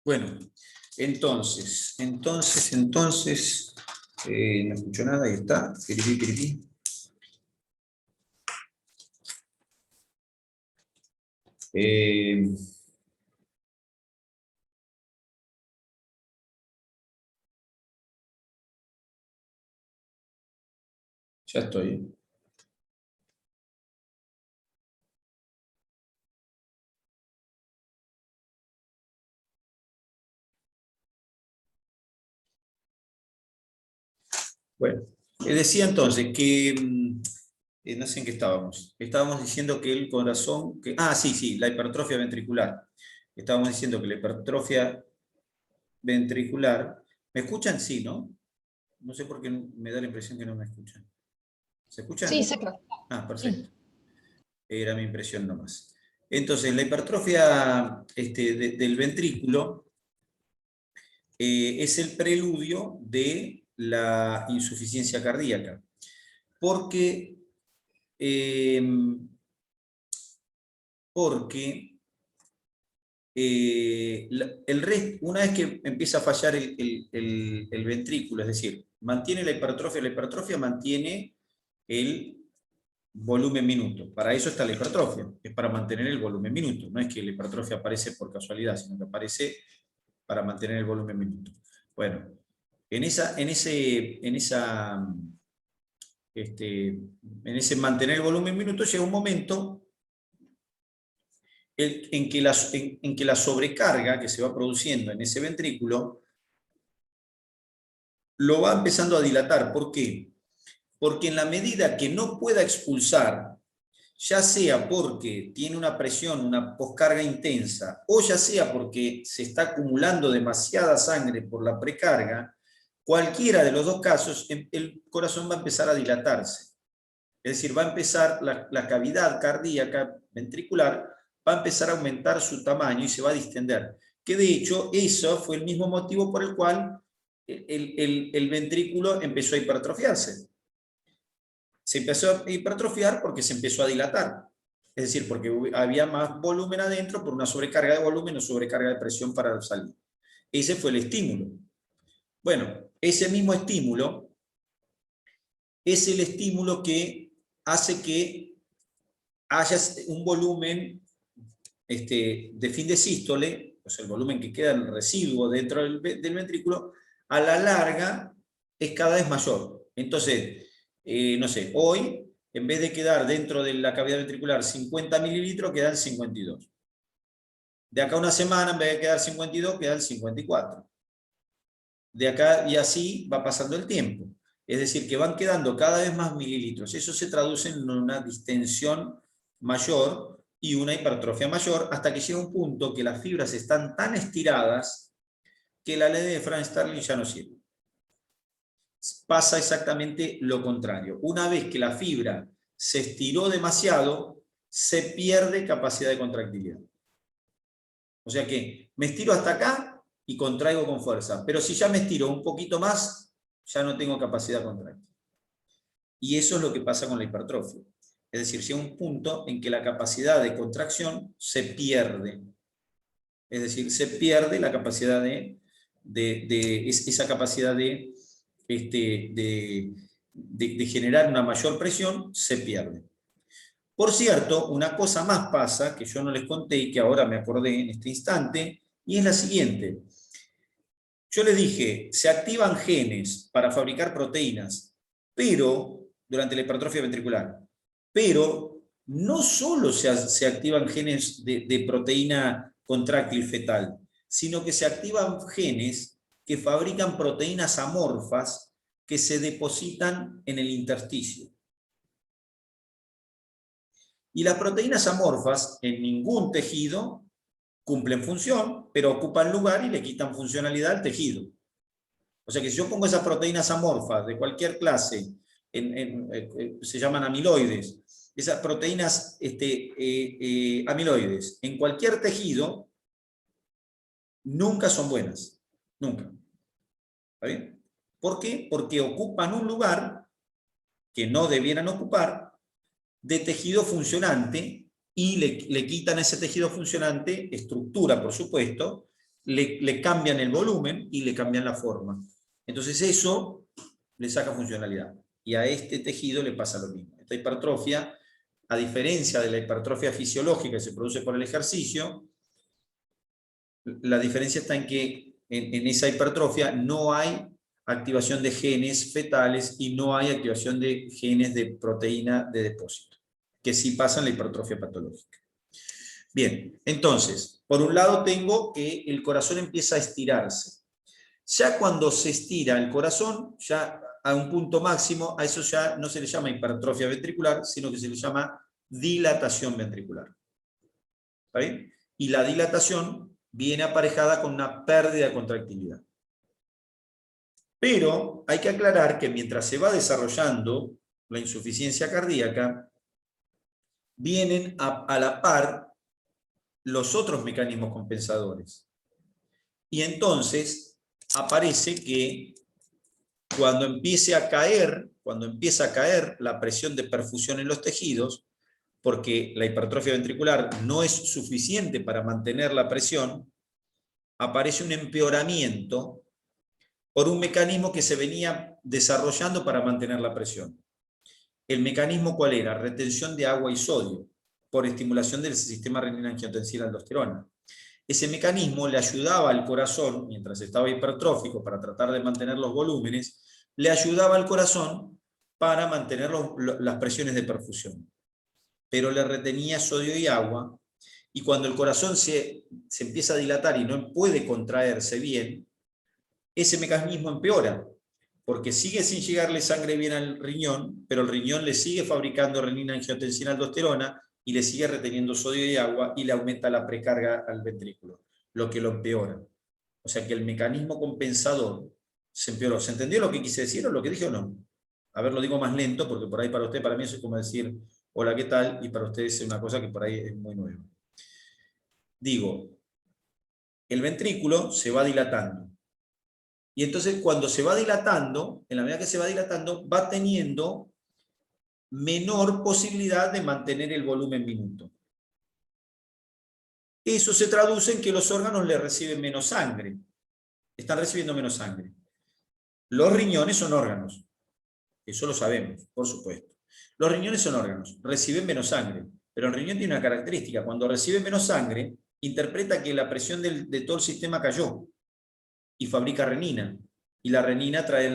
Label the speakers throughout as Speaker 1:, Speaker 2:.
Speaker 1: Bueno, entonces, no escucho nada, ahí está. Piripí. Ya estoy. Bueno, decía entonces que, no sé en qué estábamos. Estábamos diciendo que el corazón, sí, la hipertrofia ventricular. Estábamos diciendo que la hipertrofia ventricular, ¿me escuchan? Sí, ¿no? No sé por qué me da la impresión que no me escuchan. ¿Se
Speaker 2: Sí,
Speaker 1: escuchan?
Speaker 2: seca.
Speaker 1: Perfecto. Era mi impresión nomás. Entonces, la hipertrofia del ventrículo es el preludio de la insuficiencia cardíaca. Porque una vez que empieza a fallar el ventrículo, es decir, mantiene la hipertrofia mantiene el volumen minuto. Para eso está la hipertrofia, es para mantener el volumen minuto. No es que la hipertrofia aparece por casualidad, sino que aparece para mantener el volumen minuto. Bueno, en ese mantener el volumen minuto llega un momento en que la sobrecarga que se va produciendo en ese ventrículo lo va empezando a dilatar. ¿Por qué? Porque en la medida que no pueda expulsar, ya sea porque tiene una presión, una poscarga intensa, o ya sea porque se está acumulando demasiada sangre por la precarga, cualquiera de los dos casos, el corazón va a empezar a dilatarse. Es decir, va a empezar la cavidad cardíaca ventricular, va a empezar a aumentar su tamaño y se va a distender. Que de hecho, eso fue el mismo motivo por el cual el ventrículo empezó a hipertrofiarse. Se empezó a hipertrofiar porque se empezó a dilatar. Es decir, porque había más volumen adentro por una sobrecarga de volumen o sobrecarga de presión para salir. Ese fue el estímulo. Bueno, ese mismo estímulo es el estímulo que hace que haya un volumen de fin de sístole, o sea, el volumen que queda en el residuo dentro del ventrículo, a la larga es cada vez mayor. Entonces, no sé, hoy, en vez de quedar dentro de la cavidad ventricular 50 mililitros, quedan 52. De acá a una semana, en vez de quedar 52, quedan 54. De acá y así va pasando el tiempo. Es decir, que van quedando cada vez más mililitros. Eso se traduce en una distensión mayor y una hipertrofia mayor, hasta que llega un punto que las fibras están tan estiradas que la ley de Frank-Starling ya no sirve. Pasa exactamente lo contrario. Una vez que la fibra se estiró demasiado, se pierde capacidad de contractilidad. O sea que me estiro hasta acá y contraigo con fuerza, pero si ya me estiro un poquito más, ya no tengo capacidad contractil. Y eso es lo que pasa con la hipertrofia. Es decir, llega un punto en que la capacidad de contracción se pierde. Es decir, se pierde la capacidad esa capacidad de generar una mayor presión, se pierde. Por cierto, una cosa más pasa, que yo no les conté y que ahora me acordé en este instante, y es la siguiente. Yo les dije, se activan genes para fabricar proteínas, pero durante la hipertrofia ventricular, pero no solo se activan genes de proteína contráctil fetal, sino que se activan genes que fabrican proteínas amorfas que se depositan en el intersticio. Y las proteínas amorfas en ningún tejido cumplen función, pero ocupan lugar y le quitan funcionalidad al tejido. O sea que si yo pongo esas proteínas amorfas de cualquier clase, se llaman amiloides, esas proteínas amiloides, en cualquier tejido, nunca son buenas. Nunca. ¿Está bien? ¿Por qué? Porque ocupan un lugar que no debieran ocupar de tejido funcionante y le quitan a ese tejido funcionante estructura, por supuesto, le cambian el volumen y le cambian la forma. Entonces eso le saca funcionalidad. Y a este tejido le pasa lo mismo. Esta hipertrofia, a diferencia de la hipertrofia fisiológica que se produce por el ejercicio, la diferencia está en que en esa hipertrofia no hay activación de genes fetales y no hay activación de genes de proteína de depósito, que sí pasa en la hipertrofia patológica. Bien, entonces, por un lado tengo que el corazón empieza a estirarse. Ya cuando se estira el corazón, ya a un punto máximo, a eso ya no se le llama hipertrofia ventricular, sino que se le llama dilatación ventricular. ¿Está bien? Y la dilatación viene aparejada con una pérdida de contractilidad. Pero hay que aclarar que mientras se va desarrollando la insuficiencia cardíaca, vienen a la par los otros mecanismos compensadores. Y entonces aparece que cuando empieza a caer la presión de perfusión en los tejidos, porque la hipertrofia ventricular no es suficiente para mantener la presión, aparece un empeoramiento por un mecanismo que se venía desarrollando para mantener la presión. ¿El mecanismo cuál era? Retención de agua y sodio, por estimulación del sistema renina-angiotensina-aldosterona. Ese mecanismo le ayudaba al corazón, mientras estaba hipertrófico, para tratar de mantener los volúmenes, le ayudaba al corazón para mantener las presiones de perfusión. Pero le retenía sodio y agua, y cuando el corazón se empieza a dilatar y no puede contraerse bien, ese mecanismo empeora, porque sigue sin llegarle sangre bien al riñón, pero el riñón le sigue fabricando renina-angiotensina-aldosterona y le sigue reteniendo sodio y agua y le aumenta la precarga al ventrículo, lo que lo empeora. O sea que el mecanismo compensador se empeoró. ¿Se entendió lo que quise decir o lo que dije o no? A ver, lo digo más lento, porque por ahí para usted, para mí eso es como decir, hola, ¿qué tal? Y para ustedes es una cosa que por ahí es muy nueva. Digo, el ventrículo se va dilatando. Y entonces cuando se va dilatando, en la medida que se va dilatando, va teniendo menor posibilidad de mantener el volumen minuto. Eso se traduce en que los órganos le reciben menos sangre. Están recibiendo menos sangre. Los riñones son órganos. Eso lo sabemos, por supuesto. Los riñones son órganos, reciben menos sangre. Pero el riñón tiene una característica. Cuando recibe menos sangre, interpreta que la presión de todo el sistema cayó y fabrica renina. Y la renina trae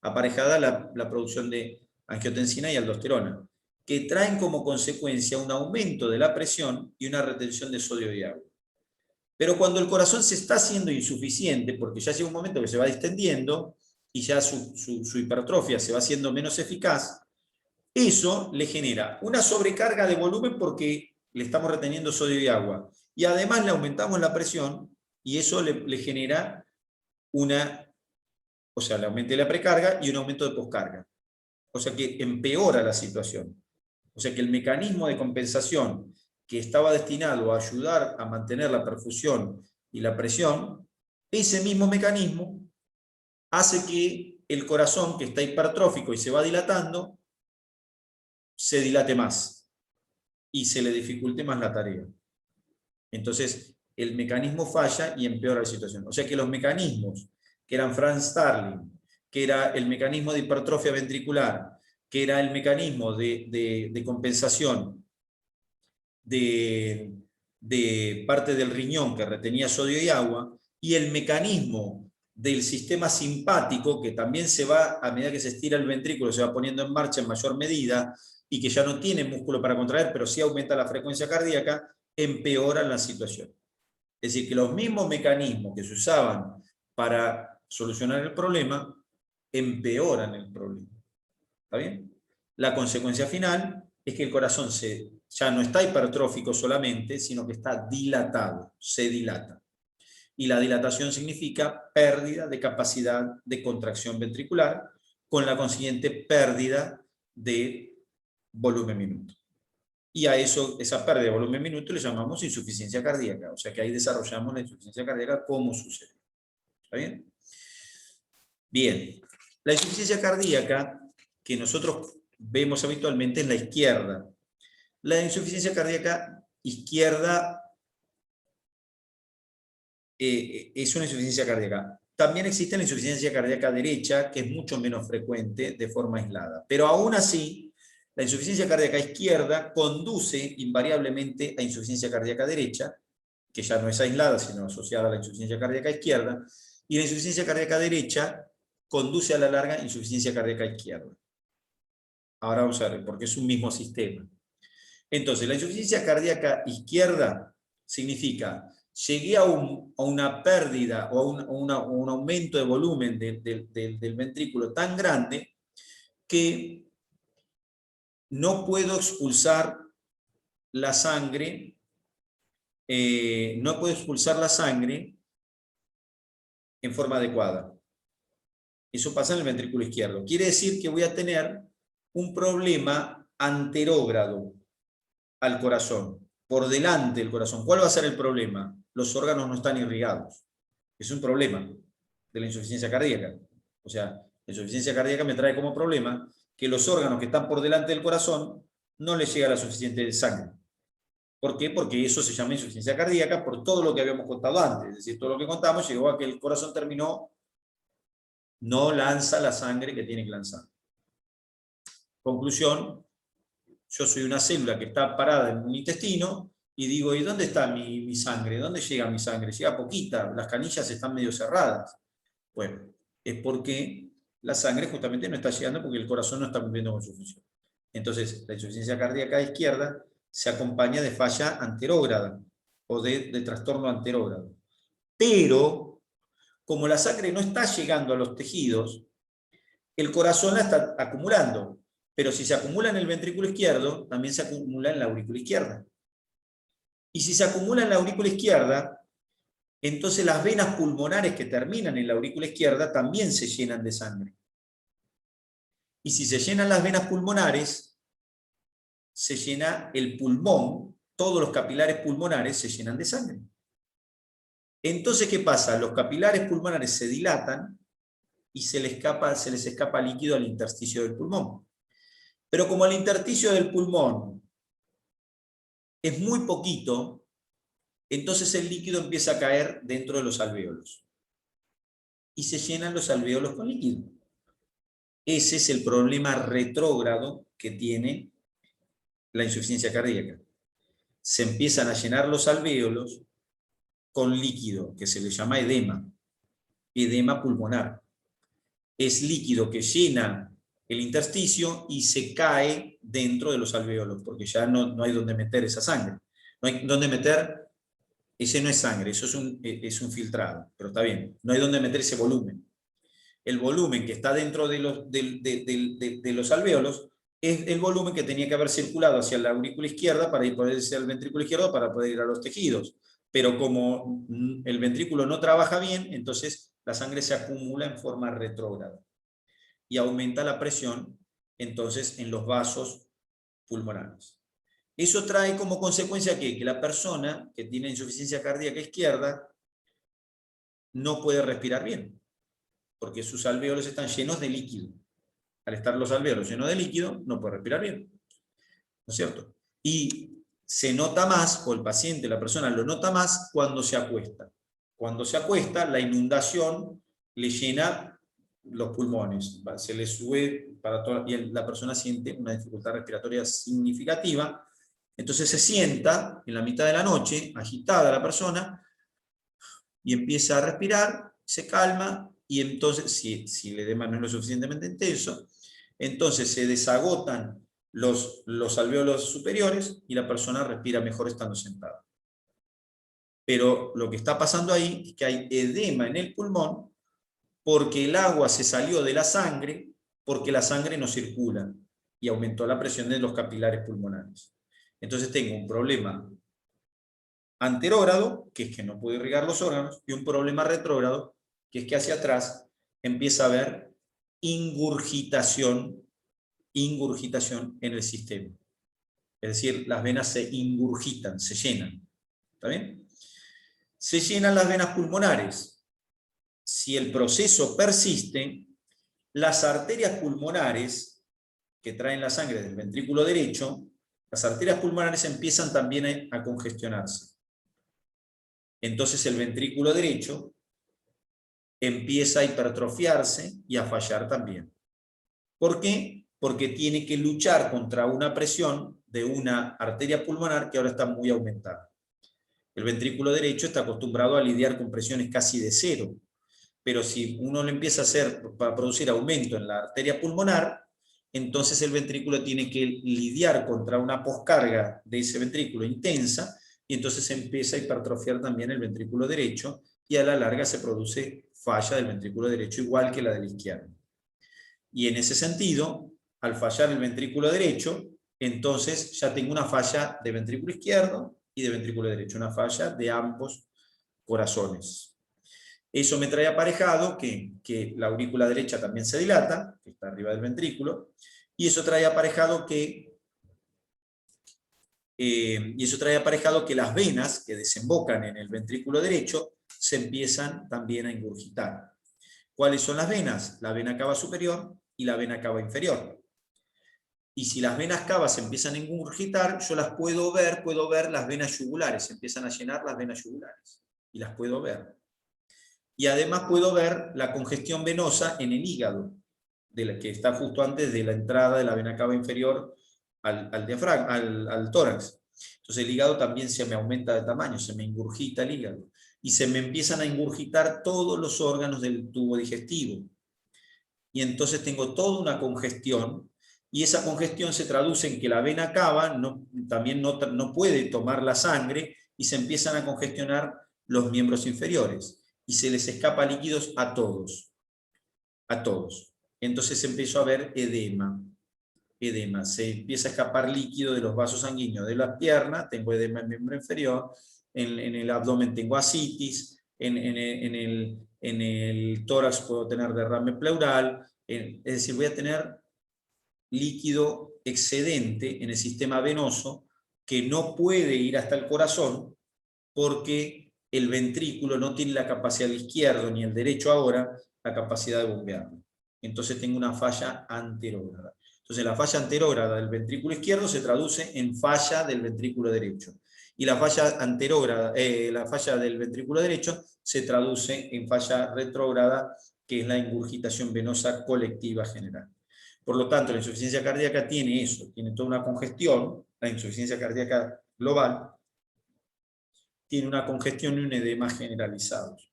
Speaker 1: aparejada la producción de angiotensina y aldosterona, que traen como consecuencia un aumento de la presión y una retención de sodio y agua. Pero cuando el corazón se está haciendo insuficiente, porque ya llega un momento que se va distendiendo y ya su hipertrofia se va haciendo menos eficaz, eso le genera una sobrecarga de volumen porque le estamos reteniendo sodio y agua. Y además le aumentamos la presión y eso le genera le aumenta la precarga y un aumento de poscarga. O sea que empeora la situación. O sea que el mecanismo de compensación que estaba destinado a ayudar a mantener la perfusión y la presión, ese mismo mecanismo hace que el corazón, que está hipertrófico y se va dilatando, se dilate más y se le dificulte más la tarea. Entonces, el mecanismo falla y empeora la situación. O sea que los mecanismos que eran Franz Starling, que era el mecanismo de hipertrofia ventricular, que era el mecanismo de compensación de parte del riñón que retenía sodio y agua, y el mecanismo del sistema simpático, que también se va, a medida que se estira el ventrículo, se va poniendo en marcha en mayor medida, y que ya no tiene músculo para contraer, pero sí aumenta la frecuencia cardíaca, empeoran la situación. Es decir, que los mismos mecanismos que se usaban para solucionar el problema, empeoran el problema. ¿Está bien? La consecuencia final es que el corazón ya no está hipertrófico solamente, sino que está dilatado, se dilata. Y la dilatación significa pérdida de capacidad de contracción ventricular, con la consiguiente pérdida de volumen minuto. Y a esa pérdida de volumen minuto le llamamos insuficiencia cardíaca. O sea que ahí desarrollamos la insuficiencia cardíaca como sucede. ¿Está bien? Bien. La insuficiencia cardíaca que nosotros vemos habitualmente es la izquierda. La insuficiencia cardíaca izquierda es una insuficiencia cardíaca. También existe la insuficiencia cardíaca derecha, que es mucho menos frecuente de forma aislada. Pero aún así, la insuficiencia cardíaca izquierda conduce invariablemente a insuficiencia cardíaca derecha, que ya no es aislada, sino asociada a la insuficiencia cardíaca izquierda, y la insuficiencia cardíaca derecha conduce a la larga insuficiencia cardíaca izquierda. Ahora vamos a ver, porque es un mismo sistema. Entonces, la insuficiencia cardíaca izquierda significa, llegué a una pérdida o a un aumento de volumen del ventrículo tan grande que no puedo expulsar la sangre, no puedo expulsar la sangre en forma adecuada. Eso pasa en el ventrículo izquierdo. Quiere decir que voy a tener un problema anterógrado al corazón, por delante del corazón. ¿Cuál va a ser el problema? Los órganos no están irrigados. Es un problema de la insuficiencia cardíaca. O sea, la insuficiencia cardíaca me trae como problema que los órganos que están por delante del corazón no les llega la suficiente sangre. ¿Por qué? Porque eso se llama insuficiencia cardíaca por todo lo que habíamos contado antes. Es decir, todo lo que contamos llegó a que el corazón no lanza la sangre que tiene que lanzar. Conclusión, yo soy una célula que está parada en un intestino y digo, ¿y dónde está mi sangre? ¿Dónde llega mi sangre? Llega poquita, las canillas están medio cerradas. Bueno, es porque la sangre justamente no está llegando porque el corazón no está cumpliendo con su función. Entonces, la insuficiencia cardíaca izquierda se acompaña de falla anterógrada o de trastorno anterógrado. Pero, como la sangre no está llegando a los tejidos, el corazón la está acumulando. Pero si se acumula en el ventrículo izquierdo, también se acumula en la aurícula izquierda. Y si se acumula en la aurícula izquierda, entonces las venas pulmonares que terminan en la aurícula izquierda también se llenan de sangre. Y si se llenan las venas pulmonares, se llena el pulmón, todos los capilares pulmonares se llenan de sangre. Entonces, ¿qué pasa? Los capilares pulmonares se dilatan y se les escapa líquido al intersticio del pulmón. Pero como el intersticio del pulmón es muy poquito, entonces el líquido empieza a caer dentro de los alvéolos. Y se llenan los alvéolos con líquido. Ese es el problema retrógrado que tiene la insuficiencia cardíaca. Se empiezan a llenar los alvéolos con líquido, que se le llama edema pulmonar. Es líquido que llena el intersticio y se cae dentro de los alvéolos, porque ya no hay donde meter esa sangre. No hay donde meter, ese no es sangre, eso es un filtrado, pero está bien, no hay donde meter ese volumen. El volumen que está dentro de los alvéolos es el volumen que tenía que haber circulado hacia la aurícula izquierda para poder ir al ventrículo izquierdo para poder ir a los tejidos. Pero como el ventrículo no trabaja bien, entonces la sangre se acumula en forma retrógrada y aumenta la presión entonces en los vasos pulmonares. Eso trae como consecuencia que la persona que tiene insuficiencia cardíaca izquierda no puede respirar bien, porque sus alvéolos están llenos de líquido. Al estar los alvéolos llenos de líquido, no puede respirar bien. ¿No es cierto? Y se nota más, o el paciente, la persona lo nota más cuando se acuesta. Cuando se acuesta, la inundación le llena los pulmones, se le sube para toda, y la persona siente una dificultad respiratoria significativa. Entonces se sienta en la mitad de la noche, agitada la persona, y empieza a respirar, se calma, y entonces, si el edema no es lo suficientemente intenso, entonces se desagotan los alvéolos superiores y la persona respira mejor estando sentada. Pero lo que está pasando ahí es que hay edema en el pulmón porque el agua se salió de la sangre, porque la sangre no circula y aumentó la presión de los capilares pulmonares. Entonces tengo un problema anterógrado, que es que no puedo irrigar los órganos, y un problema retrógrado, que es que hacia atrás empieza a haber ingurgitación en el sistema. Es decir, las venas se ingurgitan, se llenan. ¿Está bien? Se llenan las venas pulmonares. Si el proceso persiste, las arterias pulmonares que traen la sangre del ventrículo derecho, las arterias pulmonares empiezan también a congestionarse. Entonces el ventrículo derecho empieza a hipertrofiarse y a fallar también. ¿Por qué? Porque tiene que luchar contra una presión de una arteria pulmonar que ahora está muy aumentada. El ventrículo derecho está acostumbrado a lidiar con presiones casi de cero, pero si uno lo empieza a hacer para producir aumento en la arteria pulmonar, entonces el ventrículo tiene que lidiar contra una poscarga de ese ventrículo intensa, y entonces se empieza a hipertrofiar también el ventrículo derecho, y a la larga se produce falla del ventrículo derecho igual que la del izquierdo. Y en ese sentido, al fallar el ventrículo derecho, entonces ya tengo una falla de ventrículo izquierdo y de ventrículo derecho, una falla de ambos corazones. Eso me trae aparejado que la aurícula derecha también se dilata, que está arriba del ventrículo, y eso trae aparejado que las venas que desembocan en el ventrículo derecho se empiezan también a ingurgitar. ¿Cuáles son las venas? La vena cava superior y la vena cava inferior. Y si las venas cava se empiezan a ingurgitar, yo las puedo ver las venas yugulares, se empiezan a llenar las venas yugulares, y las puedo ver. Y además puedo ver la congestión venosa en el hígado, que está justo antes de la entrada de la vena cava inferior al diafragma, al tórax. Entonces el hígado también se me aumenta de tamaño, se me ingurgita el hígado. Y se me empiezan a ingurgitar todos los órganos del tubo digestivo. Y entonces tengo toda una congestión, y esa congestión se traduce en que la vena cava también no puede tomar la sangre, y se empiezan a congestionar los miembros inferiores, y se les escapa líquidos a todos. A todos. Entonces empezó a haber edema. Se empieza a escapar líquido de los vasos sanguíneos de las piernas, tengo edema en el miembro inferior, en el abdomen tengo ascitis, en el tórax puedo tener derrame pleural, es decir, voy a tener líquido excedente en el sistema venoso que no puede ir hasta el corazón porque el ventrículo no tiene la capacidad, el izquierdo ni el derecho ahora, la capacidad de bombearlo. Entonces tengo una falla anterógrada. Entonces la falla anterógrada del ventrículo izquierdo se traduce en falla del ventrículo derecho. Y la falla anterógrada, la falla del ventrículo derecho se traduce en falla retrógrada, que es la ingurgitación venosa colectiva general. Por lo tanto, la insuficiencia cardíaca tiene eso, tiene toda una congestión, la insuficiencia cardíaca global tiene una congestión y un edema generalizados.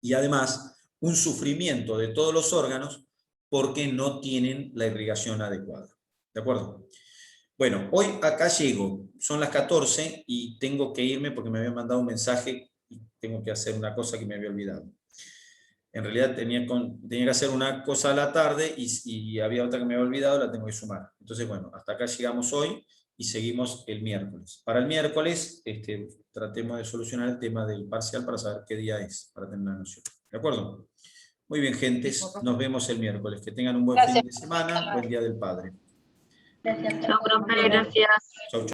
Speaker 1: Y además, un sufrimiento de todos los órganos porque no tienen la irrigación adecuada. ¿De acuerdo? Bueno, hoy acá llego, son las 14 y tengo que irme porque me habían mandado un mensaje y tengo que hacer una cosa que me había olvidado. En realidad tenía que hacer una cosa a la tarde y había otra que me había olvidado, la tengo que sumar. Entonces, bueno, hasta acá llegamos hoy y seguimos el miércoles. Para el miércoles, tratemos de solucionar el tema del parcial para saber qué día es, para tener una noción. ¿De acuerdo? Muy bien, gentes, nos vemos el miércoles. Que tengan un buen fin de semana, buen Día del Padre.
Speaker 2: Chao, profe, gracias.
Speaker 1: Chau, chau.